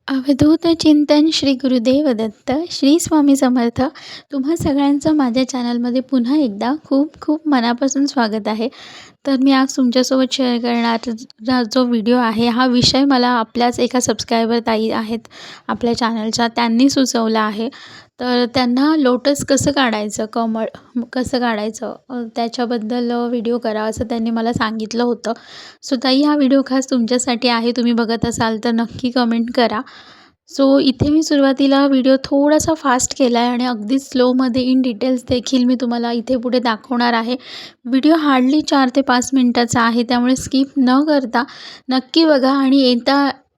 अवधूत चिंतन श्री गुरुदेव दत्त श्री स्वामी समर्थ. तुम्हा सगळ्यांचं माझ्या चॅनलमध्ये पुन्हा एकदा खूप खूप मनापासून स्वागत आहे. तर मी आज तुमच्यासोबत शेअर करणारा जो व्हिडिओ आहे, हा विषय मला आपल्याच एका सबस्क्रायबर ताई आहेत आपल्या चॅनलच्या, त्यांनी सुचवला आहे. तर त्यांना लोटस कसं काढायचं, कमळ कसं काढायचं, त्याच्याबद्दल व्हिडिओ करा असं त्यांनी मला सांगितलं होतं. सो ताई, हा व्हिडिओ खास तुमच्यासाठी आहे. तुम्ही बघत असाल तर नक्की कमेंट करा. सो इथे मी सुरुवातीला व्हिडिओ थोडासा फास्ट केला आहे आणि अगदी स्लोमध्ये इन डिटेल्स देखील मी तुम्हाला इथे पुढे दाखवणार आहे. व्हिडिओ हार्डली 4 ते 5 मिनिटाचा आहे, त्यामुळे स्किप न करता नक्की बघा. आणि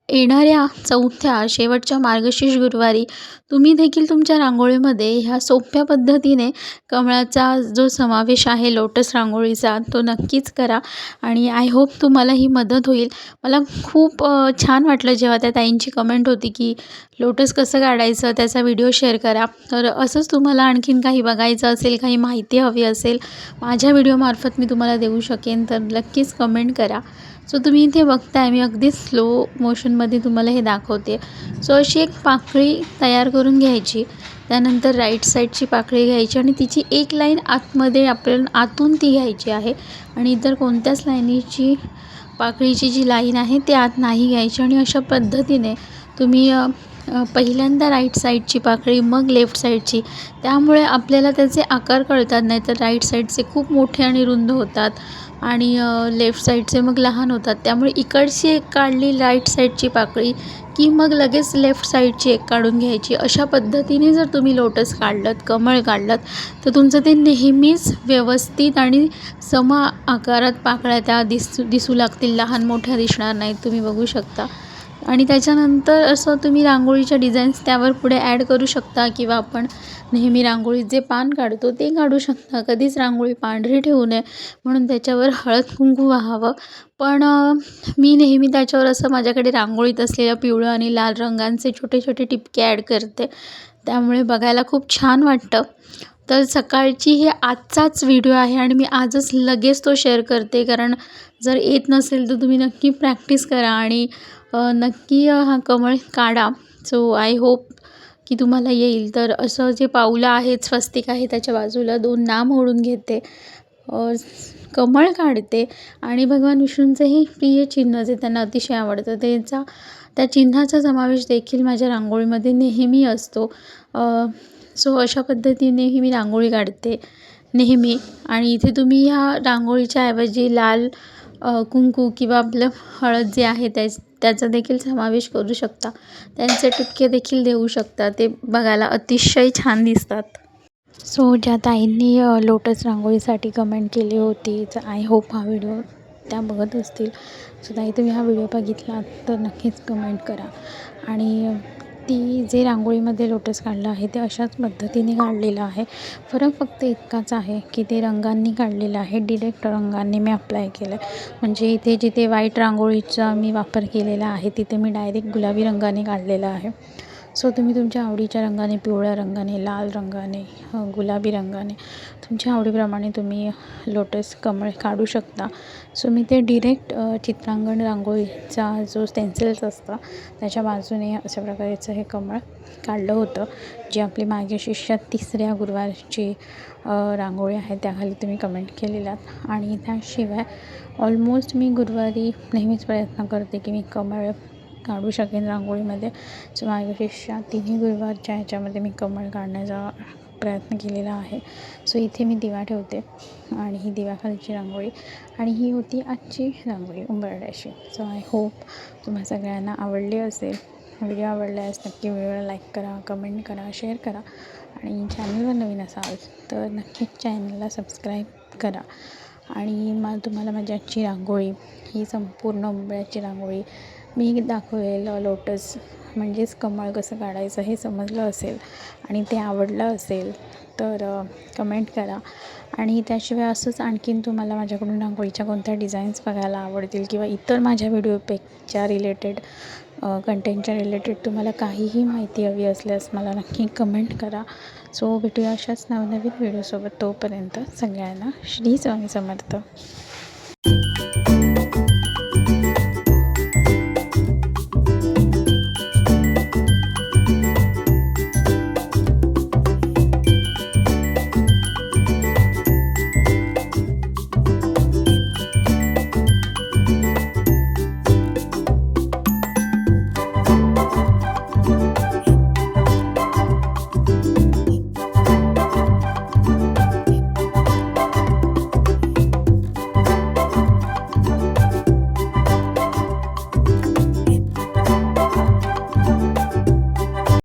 येणाऱ्या चौथ्या शेवटच्या मार्गशीर्ष गुरुवारी तुम्ही देखील तुमच्या रांगोळीमध्ये ह्या सोप्या पद्धतीने कमळाचा जो समावेश आहे लोटस रांगोळीचा, तो नक्कीच करा. आणि आय होप तुम्हाला ही मदत होईल. मला खूप छान वाटलं जेव्हा त्या ताईंची कमेंट होती की लोटस कसं काढायचं, त्याचा व्हिडिओ शेअर करा. तर असंच तुम्हाला आणखीन काही बघायचं असेल, काही माहिती हवी असेल, माझ्या व्हिडिओमार्फत मी तुम्हाला देऊ शकेन, तर नक्कीच कमेंट करा. सो तुम्ही इथे बघताय, मी अगदी स्लो मोशनमध्ये तुम्हाला हे दाखवते. सो अशी एक पाकळी तयार करून घ्यायची. त्यानंतर राईट साईडची पाकळी घ्यायची आणि तिची एक लाईन आतमध्ये आपल्याला आतून ती घ्यायची आहे आणि इतर कोणत्याच लाईनीची पाकळीची जी लाईन आहे ती आत नाही घ्यायची. आणि अशा पद्धतीने तुम्ही पहिल्यांदा राईट साईडची पाकळी, मग लेफ्ट साईडची. त्यामुळे आपल्याला त्याचे आकार कळतात. नाही तर राईट साईडचे खूप मोठे आणि रुंद होतात आणि लेफ्ट साईडचे मग लहान होतात. त्यामुळे इकडची एक काढली राईट साईडची पाकळी की मग लगेच लेफ्ट साईडची एक काढून घ्यायची. अशा पद्धतीने जर तुम्ही लोटस काढलत, कमळ काढलत, तर तुमचं ते नेहमीच व्यवस्थित आणि सम आकारात पाकळ्या त्या दिसू लागतील. लहान मोठ्या दिसणार नाहीत. तुम्ही बघू शकता. आणि त्याच्यानंतर असं तुम्ही रांगोळीच्या डिझाईन्स त्यावर पुढे ॲड करू शकता किंवा आपण नेहमी रांगोळीत जे पान काढतो ते काढू शकता. कधीच रांगोळी पांढरी ठेवू नये म्हणून त्याच्यावर हळद कुंकू वाहावं. पण मी नेहमी त्याच्यावर असं माझ्याकडे रांगोळीत असलेलं पिवळं आणि लाल रंगांचे छोटे छोटे टिपके ॲड करते. त्यामुळे बघायला खूप छान वाटतं. तर सकाळची हे आजचाच व्हिडिओ आहे आणि मी आजच लगेच तो शेअर करते, कारण जर येत नसेल तर तुम्ही नक्की प्रॅक्टिस करा आणि नक्की हा कमळ काढा. सो आय होप की तुम्हाला येईल. तर असं जे पाऊलं आहेत, स्वस्तिक आहे, त्याच्या बाजूला 2 नाम ओढून घेते, कमळ काढते आणि भगवान विष्णूंचं हे प्रिय चिन्ह जे त्यांना अतिशय आवडतं त्या चिन्हाचा समावेश देखील माझ्या रांगोळीमध्ये नेहमी असतो. सो अशा पद्धतीनेही मी रांगोळी काढते नेहमी. आणि इथे तुम्ही ह्या रांगोळीच्या ऐवजी लाल कुंकू किंवा आपलं हळद जे आहे त्याचा देखील समावेश करू शकता. त्यांचे टिपके देखील देऊ शकता. ते बघायला अतिशय छान दिसतात. सो ज्या ताईंनी लोटस रांगोळीसाठी कमेंट केली होती, तर आय होप हा व्हिडिओ त्या बघत असतील. सो ताई, तुम्ही हा व्हिडिओ बघितला तर नक्कीच कमेंट करा. आणि ती जे रांगोळीमध्ये लोटस काढलं आहे ते अशाच पद्धतीने काढलेलं आहे. फरक फक्त इतकाच आहे की ते रंगांनी काढलेलं आहे, डिरेक्ट रंगांनी मी अप्लाय केलं आहे. म्हणजे इथे जिथे व्हाईट रांगोळीचा मी वापर केलेला आहे, तिथे मी डायरेक्ट गुलाबी रंगाने काढलेलं आहे. सो तुम्ही तुमच्या आवडीच्या रंगाने, पिवळ्या रंगाने, लाल रंगाने, गुलाबी रंगाने, तुमच्या आवडीप्रमाणे तुम्ही लोटस कमळ काढू शकता. सो मी ते डिरेक्ट चित्रांगण रांगोळीचा जो स्टेन्सिल्स असतं त्याच्या बाजूने अशा प्रकारचं हे कमळ काढलं होतं, जी आपली मार्गशीर्ष 3ऱ्या गुरुवारची रांगोळी आहे त्याखाली तुम्ही कमेंट केलेलात. आणि त्याशिवाय ऑलमोस्ट मी गुरुवारी नेहमीच प्रयत्न करते की मी कमळ काढू शकेन रांगोळीमध्ये. सो मार्गशीर्ष 3ही गुरुवारच्या ह्याच्यामध्ये मी कमळ काढण्याचा प्रयत्न केलेला आहे. सो इथे मी दिवा ठेवते आणि ही दिव्याखालची रांगोळी, आणि ही होती आजची रांगोळी उंबरड्याची. सो आय होप तुम्हा सगळ्यांना आवडली असेल. व्हिडिओ आवडल्यास नक्की व्हिडिओला लाईक करा, कमेंट करा, शेअर करा. आणि चॅनलवर नवीन असाल तर नक्कीच चॅनलला सबस्क्राईब करा. आणि तुम्हाला माझी आजची रांगोळी, ही संपूर्ण उंबऱ्याची रांगोळी मी दाखवलेलं लोटस म्हणजेच कमळ कसं काढायचं हे समजलं असेल आणि ते आवडलं असेल तर कमेंट करा. आणि त्याशिवाय असंच आणखीन तुम्हाला माझ्याकडून रांगोळीच्या कोणत्या डिझाईन्स बघायला आवडतील किंवा इतर माझ्या व्हिडिओपेक्षा रिलेटेड कंटेंटच्या रिलेटेड तुम्हाला काहीही माहिती हवी असल्यास मला नक्की कमेंट करा. सो भेटूया अशाच नवनवीन व्हिडिओसोबत. तोपर्यंत सगळ्यांना श्री स्वामी समर्थ.